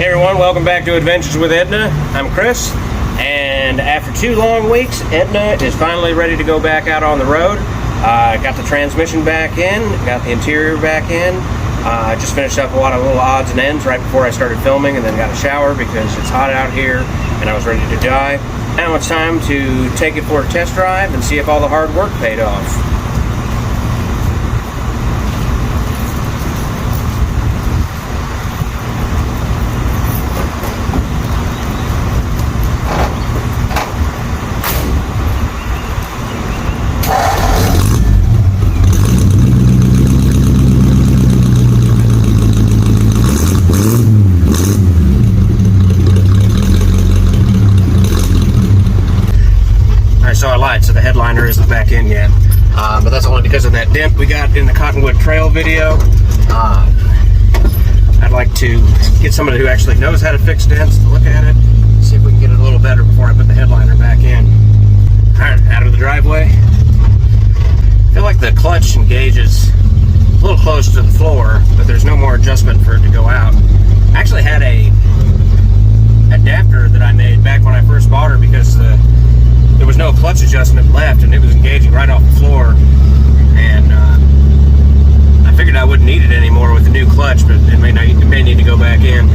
everyone, welcome back to Adventures with Edna. I'm Chris, and after 2 long weeks, Edna is finally ready to go back out on the road. Got the transmission back in, got the interior back in. Just finished up a lot of little odds and ends right before I started filming, and then got a shower because it's hot out here and I was ready to die. Now it's time to take it for a test drive and see if all the hard work paid off. So I lied, so the headliner isn't back in yet, but that's only because of that dent we got in the Cottonwood Trail video. I'd like to get somebody who actually knows how to fix dents to look at it, see if we can get it a little better before I put the headliner back in. Alright, out of the driveway. I feel like the clutch engages a little close to the floor, but there's no more adjustment for it to go out. I actually had a adapter that I made back when I first bought her because there was no clutch adjustment left, and it was engaging right off the floor, and I figured I wouldn't need it anymore with the new clutch, but it may need to go back in.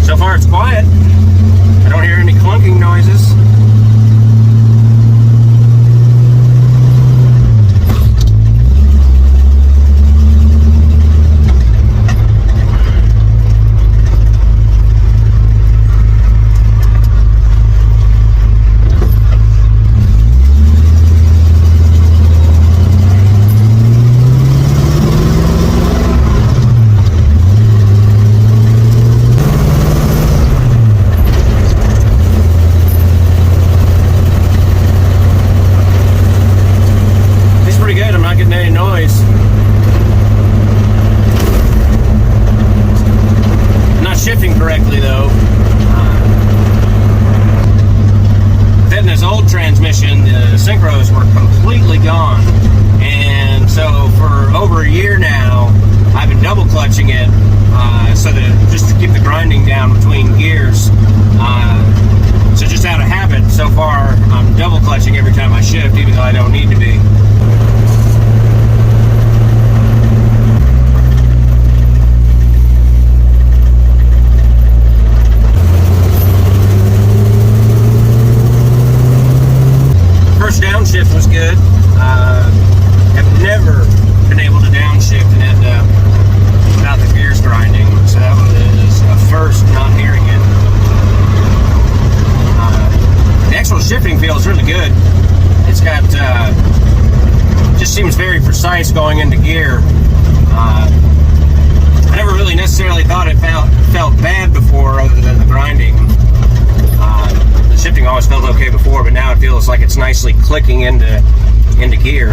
So far it's quiet. I don't hear any clunking noises. Shifting correctly though. With Edna's old transmission, the synchros were completely gone, and so for over a year now I've been double clutching it so that just to keep the grinding down between gears. So just out of habit, so far I'm double clutching every time I shift, even though I don't need to be. Downshift was good. Have never been able to downshift and end up without the gears grinding, so that was a first not hearing it. The actual shifting feels really good. It's got just seems very precise going into gear. I never really necessarily thought it felt bad before, other than the grinding. The shifting always felt okay before, but now it feels like it's nicely clicking into gear.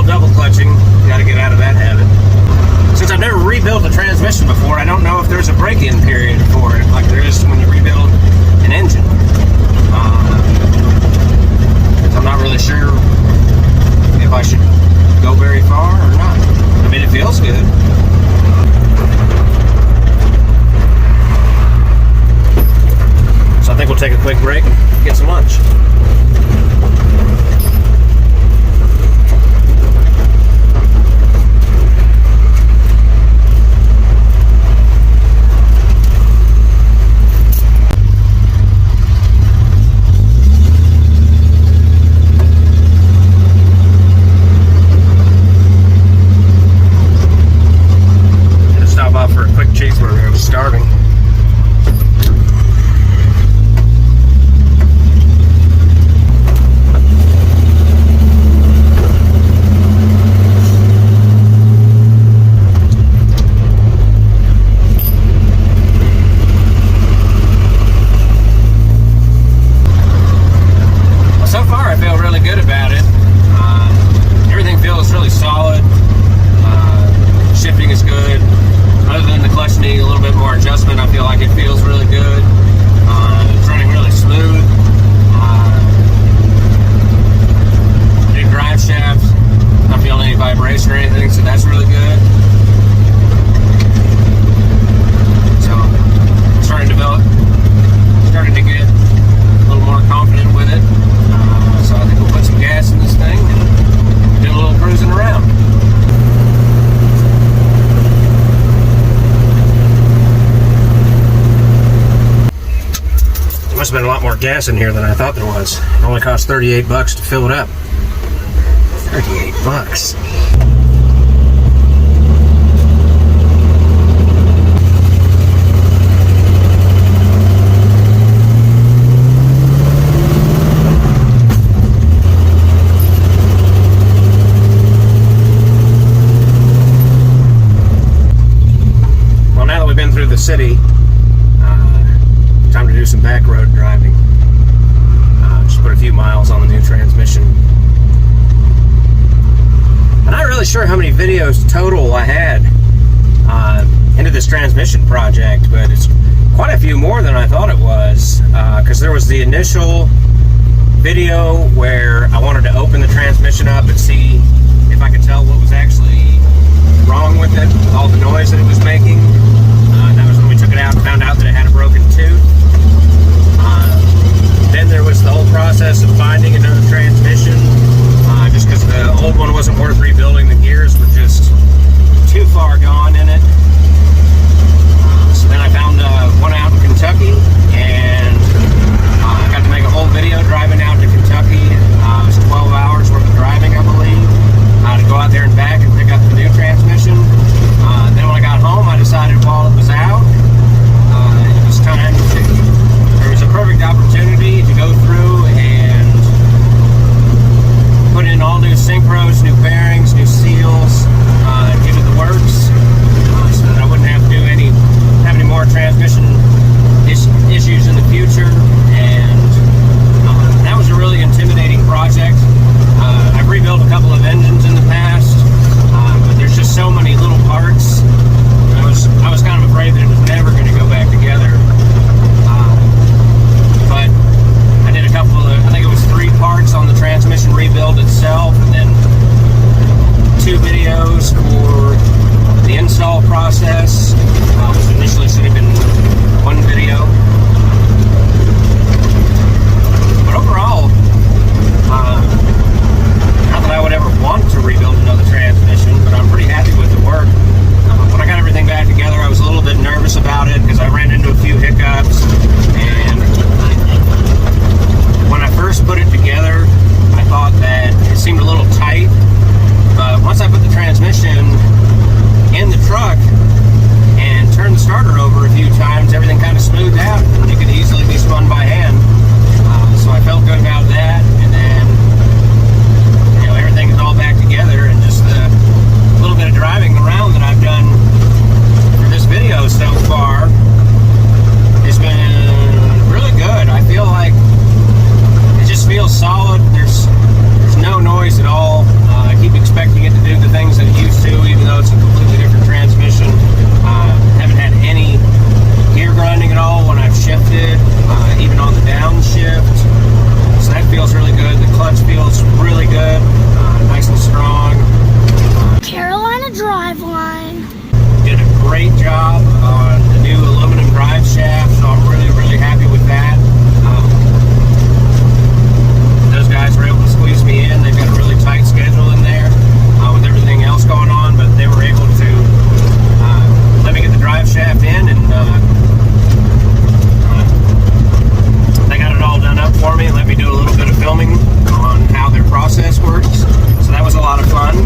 Double clutching, got to get out of that habit. Since I've never rebuilt the transmission must have been a lot more gas in here than I thought there was. It only cost 38 bucks to fill it up. 38 bucks. Well, now that we've been through the city, time to do some back road driving. Just put a few miles on the new transmission. I'm not really sure how many videos total I had into this transmission project, but it's quite a few more than I thought it was, because there was the initial video where I wanted to open the transmission up and see if I could tell what was actually wrong with it, with all the noise that it was making. That was when we took it out and found out that it had a broken tooth. Then there was the whole process of finding another transmission, just because the old one wasn't worth rebuilding. The gears were just too far gone in it. So then I found one out in Kentucky, and I got to make a whole video driving out to Kentucky. It was 12 hours worth of driving, I believe, to go out there and back and pick up the new transmission. Then when I got home, I decided while it was out, it was time to... There was a perfect opportunity to go through and put in all new synchros, new bearings, new seals, get it the works, so that I wouldn't have to have any more transmission issues in the future. And that was a really intimidating project. I've rebuilt a couple of engines in the past, but there's just so many little parts. I was kind of afraid that it was never going to go back together. But I did a couple of, I think it was 3 parts on the transmission rebuild itself, and then 2 videos for the install process, which initially should have been 1 video. But overall, not that I would ever want to rebuild another transmission, but I'm pretty happy with the work. When I got everything back together, I was a little bit nervous about it because I ran into a few hiccups, and when I first put it together, I thought that it seemed a little tight, but once I put the transmission in the truck and turned the starter over a few times, everything kind of smoothed out, and it could easily be spun by hand. So I felt good about that, and then everything is all back together, and just the little bit of driving around that I've done for this video so far has been really good. I feel like it just feels solid. There's no noise at all. I keep expecting it to do the things that it used to, even though it's a completely different transmission. Haven't had any gear grinding at all when I've shifted, even on the downshift. So that feels really good. The clutch feels really good, nice and strong. Carolina driveline. Did a great job on the new aluminum drive shaft, so I'm really, really happy with that. Those guys were able to squeeze me in. They've got a really tight schedule in there with everything else going on, but they were able to let me get the drive shaft in, and they got it all done up for me and let me do a little bit of filming on how their process works. So that was a lot of fun.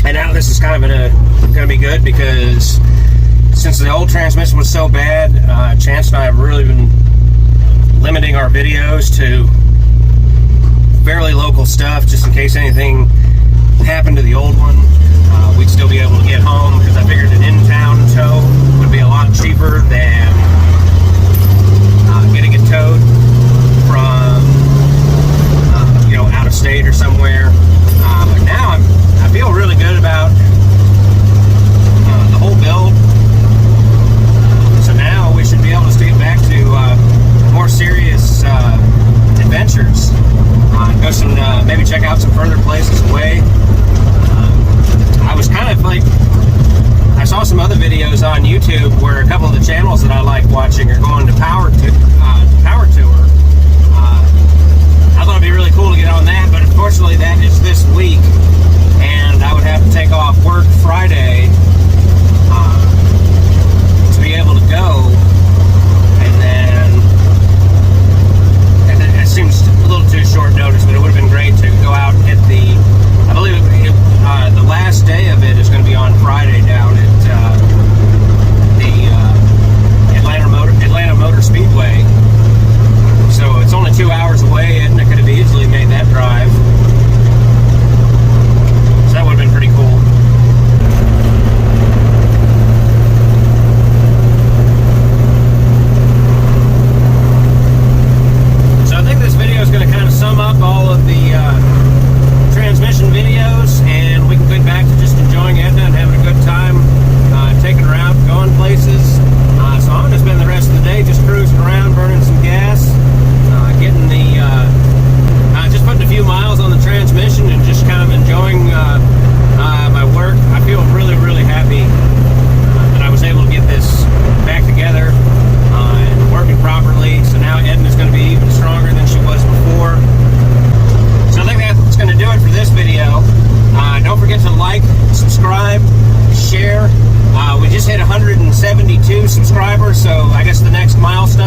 And now this is kind of going to be good, because since the old transmission was so bad, Chance and I have really been limiting our videos to fairly local stuff, just in case anything happened to the old one. We'd still be able to get home, because I figured an in-town tow would be a lot cheaper than getting it towed from out of state or somewhere. But now I feel really good about the whole build. So now we should be able to get back to more serious adventures. Go maybe check out some further places away. I was kind of like, I saw some other videos on YouTube where a couple of the channels that I like watching are going to Power Tour. I thought it'd be really cool to get on that, but unfortunately that is this week, and I would have to take off work Friday subscribers, so I guess the next milestone